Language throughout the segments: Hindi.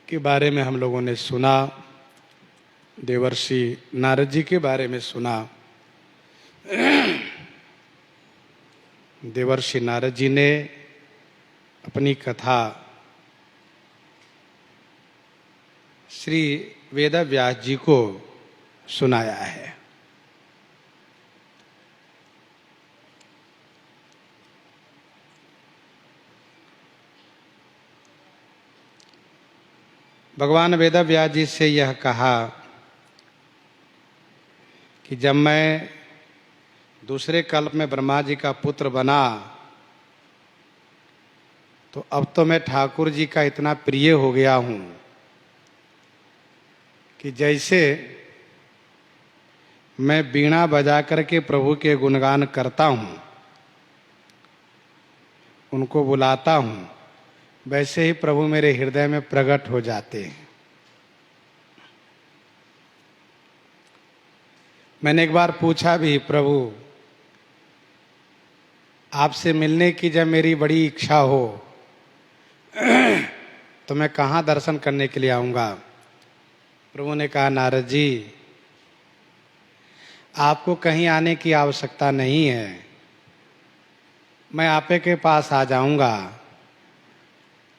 के बारे में हम लोगों ने सुना, देवर्षि नारद जी के बारे में सुना। देवर्षि नारद जी ने अपनी कथा श्री वेदव्यास जी को सुनाया है। भगवान वेदव्यास जी से यह कहा कि जब मैं दूसरे कल्प में ब्रह्मा जी का पुत्र बना तो अब तो मैं ठाकुर जी का इतना प्रिय हो गया हूं कि जैसे मैं वीणा बजा करके प्रभु के गुणगान करता हूं, उनको बुलाता हूं, वैसे ही प्रभु मेरे हृदय में प्रकट हो जाते हैं। मैंने एक बार पूछा भी, प्रभु आपसे मिलने की जब मेरी बड़ी इच्छा हो तो मैं कहाँ दर्शन करने के लिए आऊँगा? प्रभु ने कहा, नारद जी आपको कहीं आने की आवश्यकता नहीं है, मैं आपे के पास आ जाऊँगा।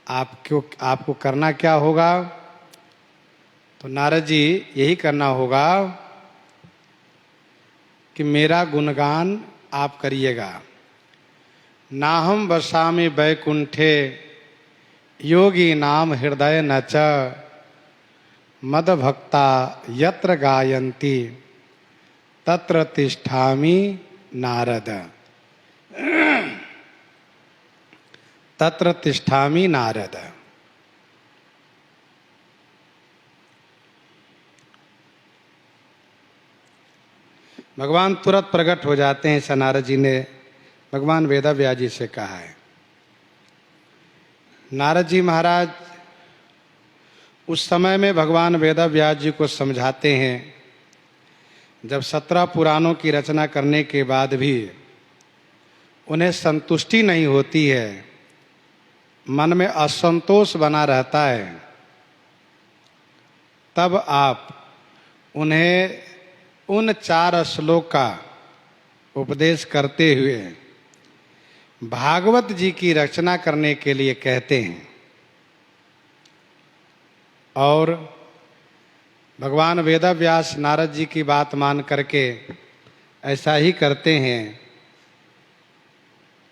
आपको करना क्या होगा? तो नारद जी यही करना होगा कि मेरा गुणगान आप करिएगा। नाहम वसामि वैकुंठे योगी नाम हृदय न च मद भक्ता यत्र गायन्ति तत्र तिष्ठामि नारद। तत्र तिष्ठामि नारद। भगवान तुरंत प्रकट हो जाते हैं। नारद जी ने भगवान वेदव्यास जी से कहा है। नारद जी महाराज उस समय में भगवान वेदव्यास जी को समझाते हैं, जब 17 पुराणों की रचना करने के बाद भी उन्हें संतुष्टि नहीं होती है, मन में असंतोष बना रहता है, तब आप उन्हें उन 4 श्लोक का उपदेश करते हुए भागवत जी की रचना करने के लिए कहते हैं। और भगवान वेदव्यास नारद जी की बात मान करके ऐसा ही करते हैं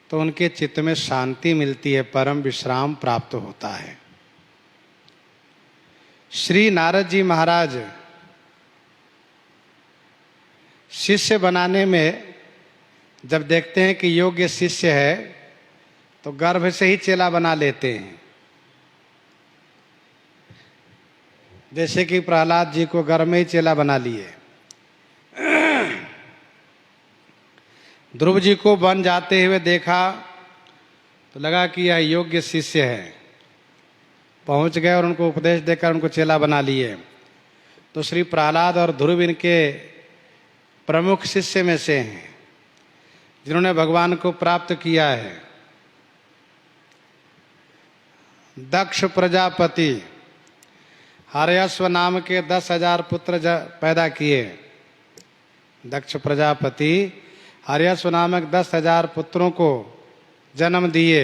तो उनके चित्त में शांति मिलती है, परम विश्राम प्राप्त होता है। श्री नारद जी महाराज शिष्य बनाने में जब देखते हैं कि योग्य शिष्य है तो गर्भ से ही चेला बना लेते हैं। जैसे कि प्रहलाद जी को गर्भ में ही चेला बना लिए। ध्रुव जी को बन जाते हुए देखा तो लगा कि यह योग्य शिष्य है, पहुंच गए और उनको उपदेश देकर उनको चेला बना लिए। तो श्री प्रहलाद और ध्रुव इनके प्रमुख शिष्य में से हैं जिन्होंने भगवान को प्राप्त किया है। दक्ष प्रजापति हर्यश्व नाम के 10,000 पुत्र पैदा किए। दक्ष प्रजापति हर्यश्व नामक 10,000 पुत्रों को जन्म दिए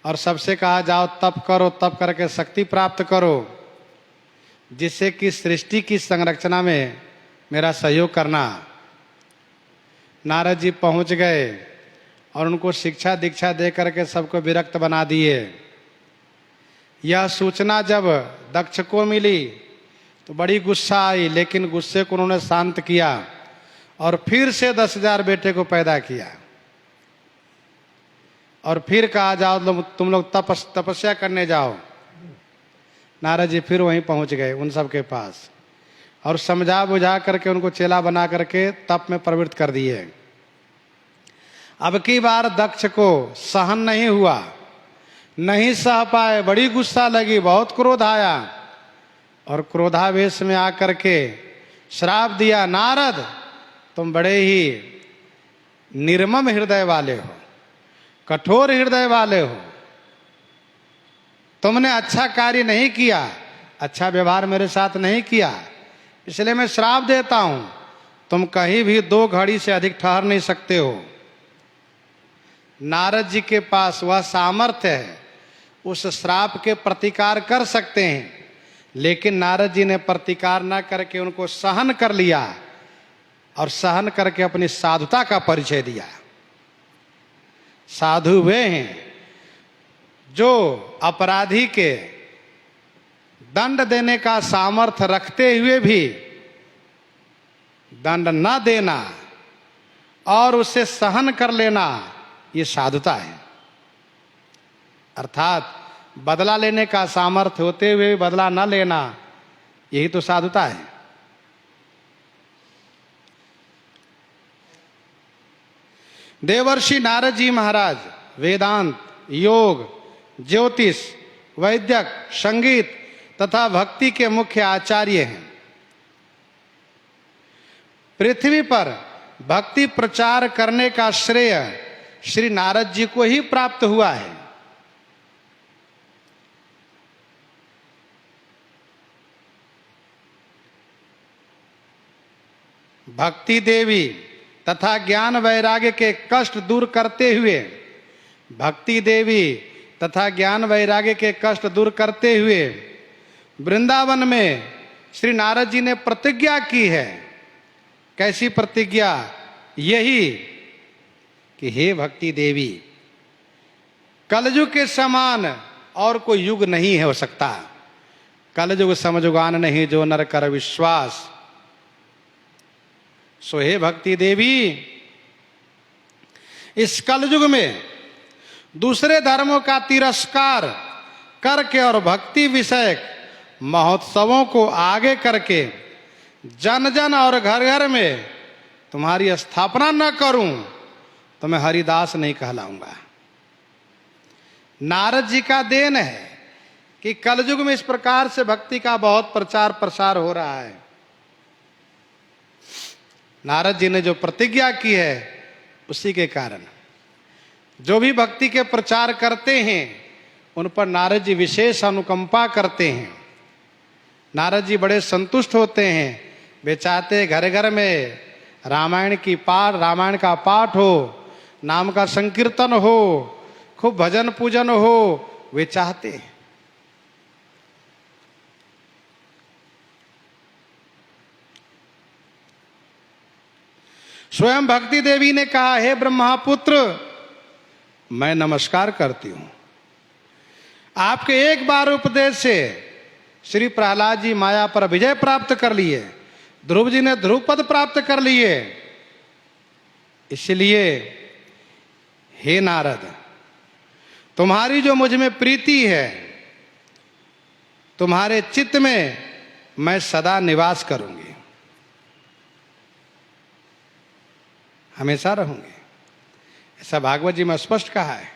और सबसे कहा, जाओ तप करो, तप करके शक्ति प्राप्त करो, जिससे कि सृष्टि की संरचना में मेरा सहयोग करना। नारद जी पहुंच गए और उनको शिक्षा दीक्षा दे करके सबको विरक्त बना दिए। यह सूचना जब दक्ष को मिली तो बड़ी गुस्सा आई, लेकिन गुस्से को उन्होंने शांत किया और फिर से 10,000 बेटे को पैदा किया और फिर कहा, जाओ तुम लोग तपस्या करने जाओ। नारद जी फिर वहीं पहुंच गए उन सब के पास और समझा बुझा करके उनको चेला बना करके तप में प्रवृत्त कर दिए। अब की बार दक्ष को सहन नहीं हुआ, नहीं सह पाए, बड़ी गुस्सा लगी, बहुत क्रोध आया और क्रोधावेश में आकर के श्राप दिया, नारद तुम बड़े ही निर्मम हृदय वाले हो, कठोर हृदय वाले हो, तुमने अच्छा कार्य नहीं किया, अच्छा व्यवहार मेरे साथ नहीं किया, इसलिए मैं श्राप देता हूं, तुम कहीं भी 2 घड़ी से अधिक ठहर नहीं सकते हो। नारद जी के पास वह सामर्थ्य है, उस श्राप के प्रतिकार कर सकते हैं, लेकिन नारद जी ने प्रतिकार न करके उनको सहन कर लिया और सहन करके अपनी साधुता का परिचय दिया। साधु वे हैं जो अपराधी के दंड देने का सामर्थ्य रखते हुए भी दंड न देना और उसे सहन कर लेना, ये साधुता है। अर्थात बदला लेने का सामर्थ्य होते हुए भी बदला न लेना, यही तो साधुता है। देवर्षि नारद जी महाराज वेदांत, योग, ज्योतिष, वैद्यक, संगीत तथा भक्ति के मुख्य आचार्य हैं। पृथ्वी पर भक्ति प्रचार करने का श्रेय श्री नारद जी को ही प्राप्त हुआ है। भक्ति देवी तथा ज्ञान वैराग्य के कष्ट दूर करते हुए, भक्ति देवी तथा ज्ञान वैराग्य के कष्ट दूर करते हुए वृंदावन में श्री नारद जी ने प्रतिज्ञा की है। कैसी प्रतिज्ञा? यही कि हे भक्ति देवी, कलयुग के समान और कोई युग नहीं हो सकता। कलयुग समजुगान नहीं जो नर कर विश्वास। सो हे भक्ति देवी, इस कलयुग में दूसरे धर्मों का तिरस्कार करके और भक्ति विषयक महोत्सवों को आगे करके जन जन और घर घर में तुम्हारी स्थापना न करूं तो मैं हरिदास नहीं कहलाऊंगा। नारद जी का देन है कि कलयुग में इस प्रकार से भक्ति का बहुत प्रचार प्रसार हो रहा है। नारद जी ने जो प्रतिज्ञा की है उसी के कारण जो भी भक्ति के प्रचार करते हैं उन पर नारद जी विशेष अनुकंपा करते हैं। नारद जी बड़े संतुष्ट होते हैं। वे चाहते घर घर में रामायण का पाठ हो, नाम का संकीर्तन हो, खूब भजन पूजन हो, वे चाहते हैं। स्वयं भक्ति देवी ने कहा, हे ब्रह्मापुत्र, मैं नमस्कार करती हूं। आपके एक बार उपदेश से श्री प्रहलाद जी माया पर विजय प्राप्त कर लिए, ध्रुव जी ने ध्रुव पद प्राप्त कर लिए। इसलिए हे नारद, तुम्हारी जो मुझ में प्रीति है, तुम्हारे चित्त में मैं सदा निवास करूंगी, हमेशा रहूंगी। ऐसा भागवत जी में स्पष्ट कहा है।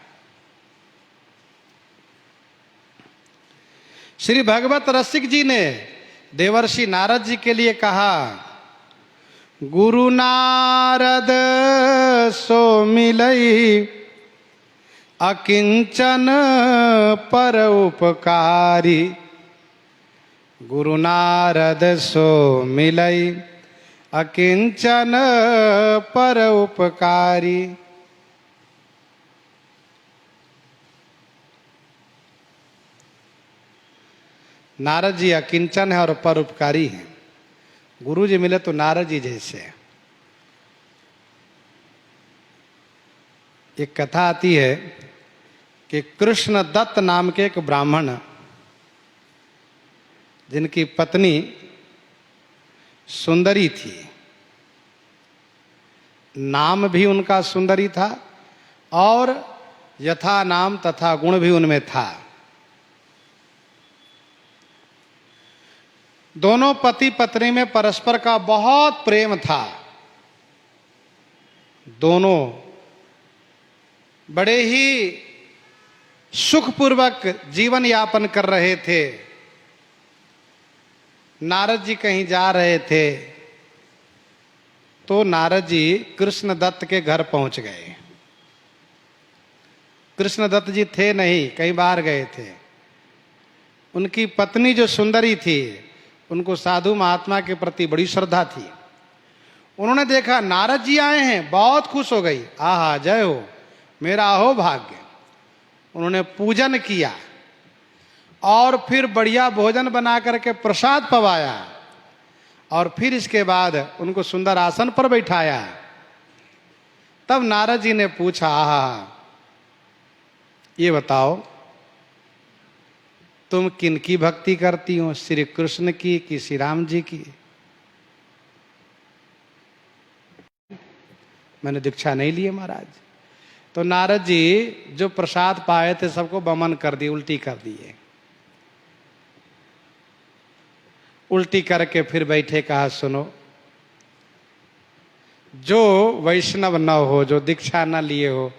श्री भगवत रसिक जी ने देवर्षि नारद जी के लिए कहा, गुरु नारद सो मिलई अकिंचन पर उपकारी। गुरु नारद सो मिलई अकिंचन पर उपकारी। नारद जी अकिंचन है और परोपकारी हैं। गुरु जी मिले तो नारद जी जैसे। एक कथा आती है कि कृष्ण दत्त नाम के एक ब्राह्मण, जिनकी पत्नी सुंदरी थी, नाम भी उनका सुंदरी था और यथा नाम तथा गुण भी उनमें था। दोनों पति पत्नी में परस्पर का बहुत प्रेम था। दोनों बड़े ही सुखपूर्वक जीवन यापन कर रहे थे। नारद जी कहीं जा रहे थे तो नारद जी कृष्ण दत्त के घर पहुंच गए। कृष्ण दत्त जी थे नहीं, कहीं बाहर गए थे। उनकी पत्नी जो सुंदरी थी, उनको साधु महात्मा के प्रति बड़ी श्रद्धा थी। उन्होंने देखा नारद जी आए हैं, बहुत खुश हो गई। आहा, जय हो, मेरा हो भाग्य। उन्होंने पूजन किया और फिर बढ़िया भोजन बना करके प्रसाद पवाया और फिर इसके बाद उनको सुंदर आसन पर बैठाया। तब नारद जी ने पूछा, आहा, ये बताओ तुम किनकी भक्ति करती हो, श्री कृष्ण की कि श्री राम जी की? मैंने दीक्षा नहीं ली है महाराज। तो नारद जी जो प्रसाद पाए थे सबको बमन कर दिए, उल्टी कर दिए। उल्टी करके फिर बैठे, कहा सुनो, जो वैष्णव न हो, जो दीक्षा न लिए हो,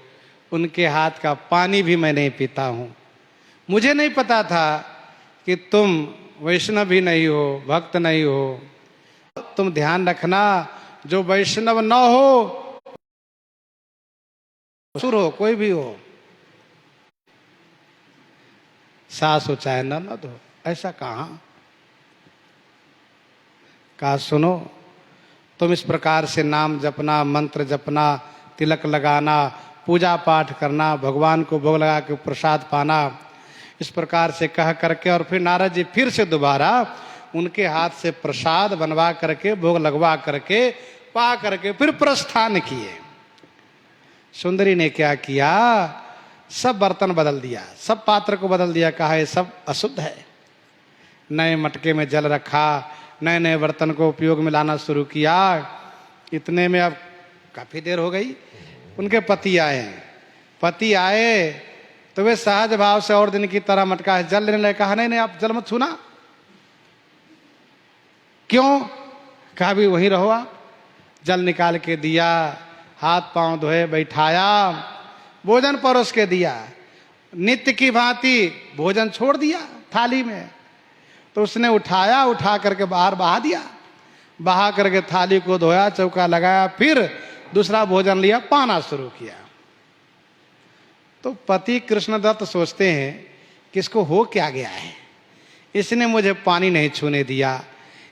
उनके हाथ का पानी भी मैं नहीं पीता हूं। मुझे नहीं पता था कि तुम वैष्णव भी नहीं हो, भक्त नहीं हो। तुम ध्यान रखना, जो वैष्णव न हो, ससुर हो, कोई भी हो, सास हो चाहे ननद हो, ऐसा कहा सुनो, तुम इस प्रकार से नाम जपना, मंत्र जपना, तिलक लगाना, पूजा पाठ करना, भगवान को भोग लगा के प्रसाद पाना, इस प्रकार से कह करके और फिर नारद जी फिर से दोबारा उनके हाथ से प्रसाद बनवा करके, भोग लगवा करके, पा करके फिर प्रस्थान किए। सुंदरी ने क्या किया, सब बर्तन बदल दिया, सब पात्र को बदल दिया, कहा ये सब अशुद्ध है। नए मटके में जल रखा, नए नए बर्तन को उपयोग में लाना शुरू किया। इतने में अब काफी देर हो गई, उनके पति आए। पति आए तो वे सहज भाव से और दिन की तरह मटका जल लेने लगे। कहा नहीं नहीं, आप जल मत छूना। क्यों? कहा भी वहीं रहो आप। जल निकाल के दिया, हाथ पांव धोए, बैठाया, भोजन परोस के दिया। नित्य की भांति भोजन छोड़ दिया थाली में। तो उसने उठाया, उठा करके बाहर बहा दिया, बहा करके थाली को धोया, चौका लगाया, फिर दूसरा भोजन लिया, पाना शुरू किया। तो पति कृष्णदत्त सोचते हैं कि इसको हो क्या गया है, इसने मुझे पानी नहीं छूने दिया,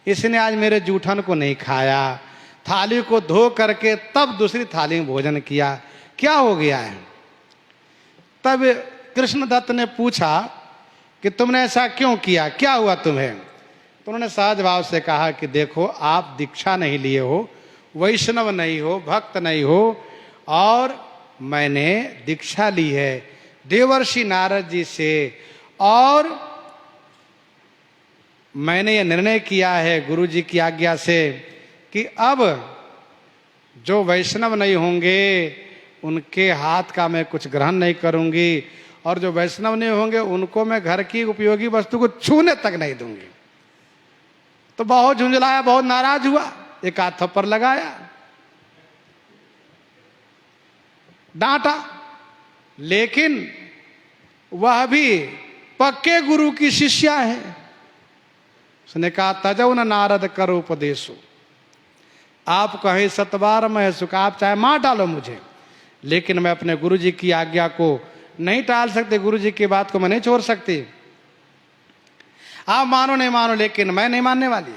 इसने आज मेरे जूठन को नहीं खाया, थाली को धो करके तब दूसरी थाली में भोजन किया, क्या हो गया है? तब कृष्णदत्त ने पूछा कि तुमने ऐसा क्यों किया, क्या हुआ तुम्हें? तो उन्होंने सहज भाव से कहा कि देखो, आप दीक्षा नहीं लिए हो, वैष्णव नहीं हो, भक्त नहीं हो, और मैंने दीक्षा ली है देवर्षि नारद जी से, और मैंने ये निर्णय किया है गुरु जी की आज्ञा से कि अब जो वैष्णव नहीं होंगे उनके हाथ का मैं कुछ ग्रहण नहीं करूंगी, और जो वैष्णव नहीं होंगे उनको मैं घर की उपयोगी वस्तु को छूने तक नहीं दूंगी। तो बहुत झुंझलाया, बहुत नाराज हुआ, एक हाथ थप्पड़ लगाया, डांटा। लेकिन वह भी पक्के गुरु की शिष्या है। उसने कहा, तजौ न नारद करो उपदेशो, आप कहें सतबार मैं सुख, आप चाहे मार डालो मुझे, लेकिन मैं अपने गुरु जी की आज्ञा को नहीं टाल सकते, गुरु जी की बात को मैं नहीं छोड़ सकती। आप मानो नहीं मानो, लेकिन मैं नहीं मानने वाली।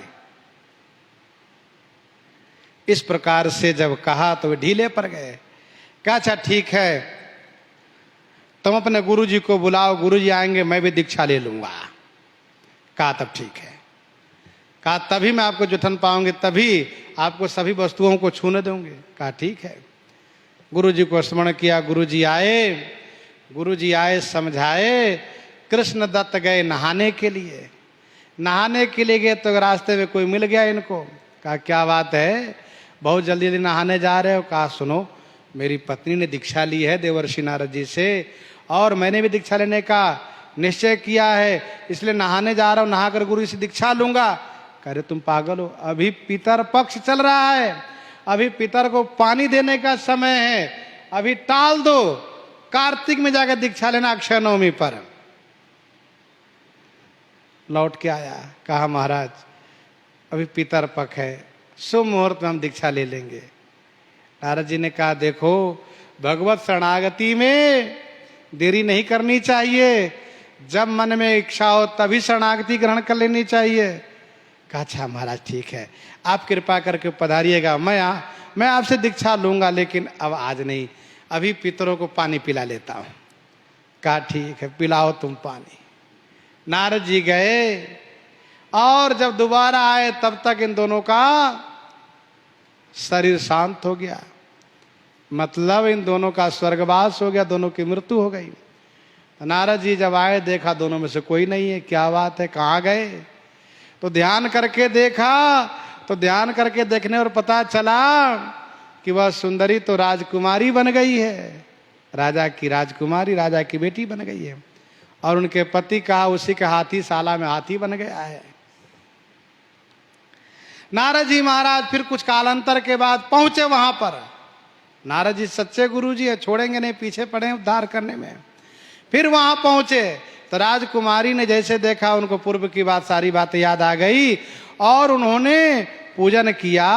इस प्रकार से जब कहा तो वे ढीले पड़ गए। कहा, अच्छा ठीक है, तुम अपने गुरु जी को बुलाओ, गुरु जी आएंगे, मैं भी दीक्षा ले लूंगा। कहा तब ठीक है। कहा तभी मैं आपको जुठन पाऊंगी, तभी आपको सभी वस्तुओं को छूने दूंगी। कहा ठीक है। गुरु जी को स्मरण किया, गुरु जी आए, समझाए। कृष्णदत्त गए नहाने के लिए। नहाने के लिए गए तो रास्ते में कोई मिल गया इनको। कहा क्या बात है, बहुत जल्दी जल्दी नहाने जा रहे हो? कहा सुनो, मेरी पत्नी ने दीक्षा ली है देवर्षि नारद जी से, और मैंने भी दीक्षा लेने का निश्चय किया है, इसलिए नहाने जा रहा हूं, नहाकर गुरु से दीक्षा लूंगा। कह रहे तुम पागल हो, अभी पितर पक्ष चल रहा है, अभी पितर को पानी देने का समय है, अभी टाल दो, कार्तिक में जाकर दीक्षा लेना, अक्षय नवमी पर। लौट के आया, कहा महाराज अभी पितर पक्ष है, शुभ मुहूर्त में हम दीक्षा ले लेंगे। नारद जी ने कहा देखो, भगवत शरणागति में देरी नहीं करनी चाहिए, जब मन में इच्छा हो तभी शरणागति ग्रहण कर लेनी चाहिए। कहा अच्छा महाराज ठीक है, आप कृपा करके पधारिएगा, मैं आपसे दीक्षा लूंगा, लेकिन अब आज नहीं, अभी पितरों को पानी पिला लेता हूं। कहा ठीक है, पिलाओ तुम पानी। नारद जी गए और जब दोबारा आए तब तक इन दोनों का शरीर शांत हो गया, मतलब इन दोनों का स्वर्गवास हो गया, दोनों की मृत्यु हो गई। नारद जी जब आए देखा दोनों में से कोई नहीं है, क्या बात है, कहाँ गए? तो ध्यान करके देखा, तो ध्यान करके देखने और पता चला कि वह सुंदरी तो राजकुमारी बन गई है, राजा की राजकुमारी, राजा की बेटी बन गई है, और उनके पति कहा उसी के हाथी शाला में हाथी बन गया है। नारद जी महाराज फिर कुछ कालांतर के बाद पहुंचे वहां पर। नारद जी सच्चे गुरु जी है, छोड़ेंगे नहीं, पीछे पड़े उद्धार करने में। फिर वहां पहुंचे तो राजकुमारी ने जैसे देखा, उनको पूर्व की बात सारी बातें याद आ गई और उन्होंने पूजन किया,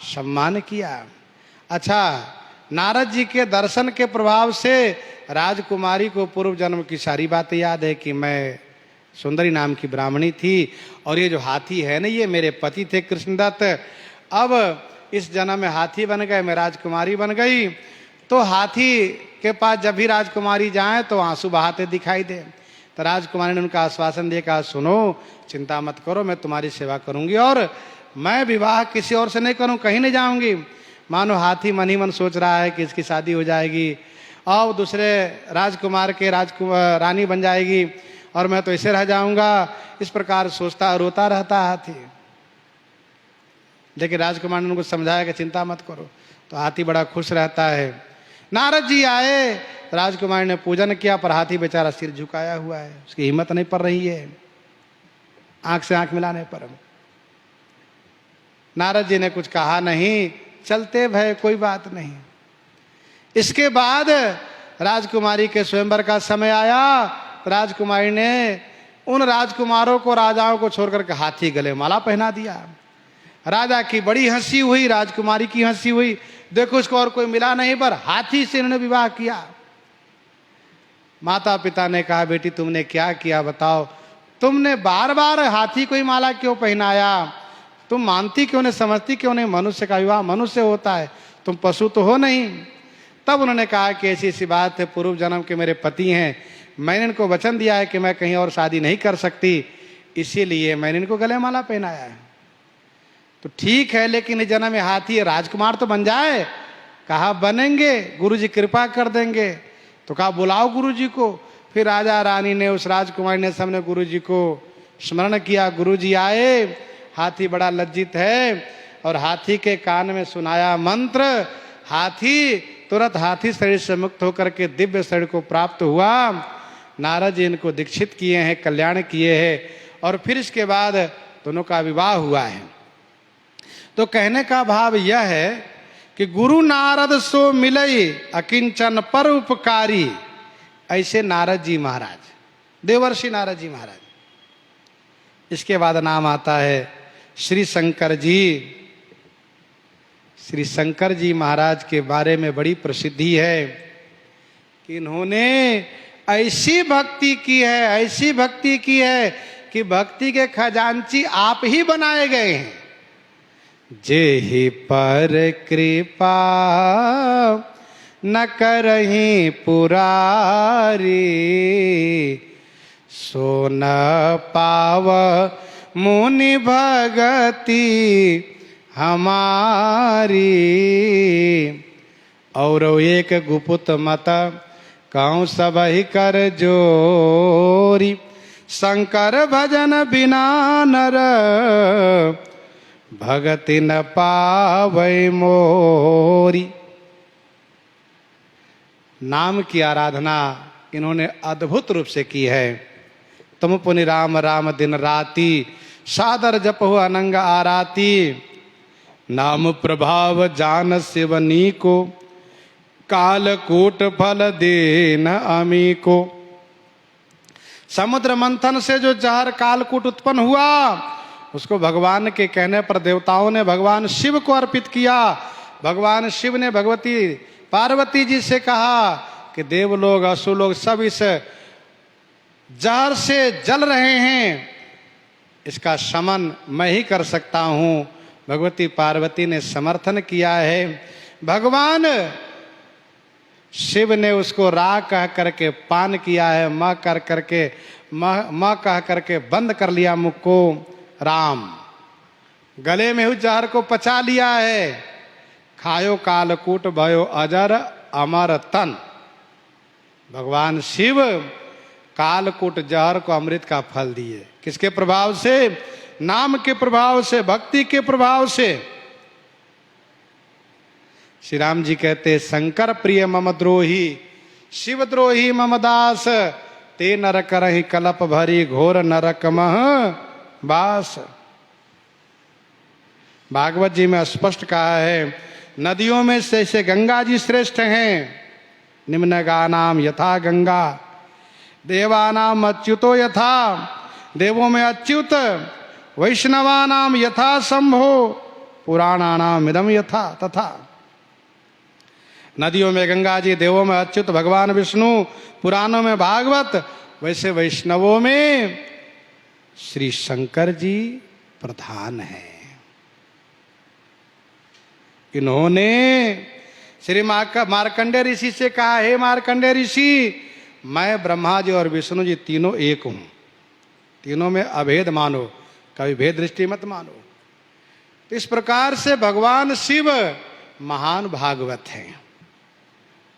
सम्मान किया। अच्छा, नारद जी के दर्शन के प्रभाव से राजकुमारी को पूर्व जन्म की सारी बातें याद है कि मैं सुंदरी नाम की ब्राह्मणी थी और ये जो हाथी है ना, ये मेरे पति थे कृष्णदत्त, अब इस जन्म में हाथी बन गए, मैं राजकुमारी बन गई। तो हाथी के पास जब भी राजकुमारी जाए तो आंसू बहाते दिखाई दे। तो राजकुमारी ने उनका आश्वासन दिया, कहा सुनो चिंता मत करो, मैं तुम्हारी सेवा करूंगी और मैं विवाह किसी और से नहीं करूं, कहीं नहीं जाऊंगी। मानो हाथी मन ही मन सोच रहा है कि इसकी शादी हो जाएगी और दूसरे राजकुमार के रानी बन जाएगी और मैं तो ऐसे रह जाऊंगा, इस प्रकार सोचता रोता रहता हाथी। लेकिन राजकुमार ने उनको समझाया कि चिंता मत करो, तो हाथी बड़ा खुश रहता है। नारद जी आए, राजकुमारी ने पूजन किया, पर हाथी बेचारा सिर झुकाया हुआ है, उसकी हिम्मत नहीं पड़ रही है आंख से आंख मिलाने पर। नारद जी ने कुछ कहा नहीं, चलते भय कोई बात नहीं। इसके बाद राजकुमारी के स्वयंवर का समय आया, राजकुमारी ने उन राजकुमारों को, राजाओं को छोड़कर के हाथी गले माला पहना दिया। राजा की बड़ी हंसी हुई, राजकुमारी की हंसी हुई, देखो उसको और कोई मिला नहीं, पर हाथी से इन्होंने विवाह किया। माता पिता ने कहा बेटी तुमने क्या किया बताओ, तुमने बार बार हाथी को ही माला क्यों पहनाया, तुम मानती क्यों नहीं, समझती क्यों नहीं, मनुष्य का विवाह मनुष्य होता है, तुम पशु तो हो नहीं। तब उन्होंने कहा कि ऐसी ऐसी बात है, पूर्व जन्म के मेरे पति हैं, मैंने इनको वचन दिया है कि मैं कहीं और शादी नहीं कर सकती, इसीलिए मैंने इनको गले माला पहनाया है। तो ठीक है, लेकिन इस जन्म में हाथी राजकुमार तो बन जाए। कहा बनेंगे, गुरुजी कृपा कर देंगे। तो कहा बुलाओ गुरुजी को। फिर राजा रानी ने, उस राजकुमारी ने, सबने गुरुजी को स्मरण किया। गुरुजी आए, हाथी बड़ा लज्जित है और हाथी के कान में सुनाया मंत्र। हाथी तुरंत हाथी शरीर से मुक्त होकर के दिव्य शरीर को प्राप्त हुआ। नारद जी इनको दीक्षित किए हैं, कल्याण किए हैं, और फिर इसके बाद दोनों का विवाह हुआ है। तो कहने का भाव यह है कि गुरु नारद सो मिलई अकिंचन पर उपकारी, ऐसे नारद जी महाराज, देवर्षि नारद जी महाराज। इसके बाद नाम आता है श्री शंकर जी। श्री शंकर जी महाराज के बारे में बड़ी प्रसिद्धि है कि इन्होंने ऐसी भक्ति की है, ऐसी भक्ति की है कि भक्ति के खजांची आप ही बनाए गए हैं। जेहि पर कृपा न करहीं पुरारी, सो न पाव मुनि भगति हमारी। और एक गुपुत मत कहूँ सबहि कर जोरी, शंकर भजन बिना नर भगति न पावै मोरी। नाम की आराधना इन्होंने अद्भुत रूप से की है। तुम पुनि राम राम दिन राती, सादर जपहु अनंग आराती। नाम प्रभाव जान शिवनी को, कालकूट फल देन अमी को। समुद्र मंथन से जो जहर कालकूट उत्पन्न हुआ, उसको भगवान के कहने पर देवताओं ने भगवान शिव को अर्पित किया। भगवान शिव ने भगवती पार्वती जी से कहा कि देवलोग असुर लोग सब इस जहर से जल रहे हैं, इसका शमन मैं ही कर सकता हूं। भगवती पार्वती ने समर्थन किया है। भगवान शिव ने उसको रा कह करके पान किया है, मां कर करके मां कह करके बंद कर लिया मुख को। राम गले में उस जहर को पचा लिया है। खायो कालकूट भयो अजर अमर तन। भगवान शिव कालकूट जहर को अमृत का फल दिए। किसके प्रभाव से? नाम के प्रभाव से, भक्ति के प्रभाव से। श्री राम जी कहते, शंकर प्रिय मम द्रोही, शिव द्रोही मम दास, ते नर करहि कलप भरी, घोर नरक मह बास। भागवत जी में स्पष्ट कहा है, नदियों में से गंगा जी श्रेष्ठ हैं। निम्न गानाम यथा गंगा, देवानाम अच्युतो यथा, देवों में अच्युत, वैष्णवानाम यथा शंभो, पुराणानाम इदम यथा तथा। नदियों में गंगा जी, देवों में अच्युत भगवान विष्णु, पुराणों में भागवत, वैसे वैष्णवों में श्री शंकर जी प्रधान हैं। इन्होंने श्री मार्कंडेय ऋषि से कहा, हे मार्कंडेय ऋषि, मैं ब्रह्मा जी और विष्णु जी तीनों एक हूं, तीनों में अभेद मानो, कभी भेद दृष्टि मत मानो। तो इस प्रकार से भगवान शिव महान भागवत हैं,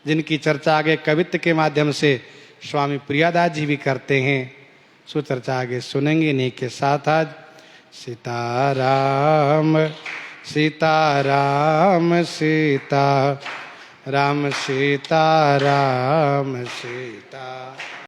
जिनकी चर्चा आगे कवित्व के माध्यम से स्वामी प्रियादास जी भी करते हैं। सो चर्चा आगे सुनेंगे। इन्हीं के साथ आज सीताराम सीताराम सीता राम सीताराम सीता।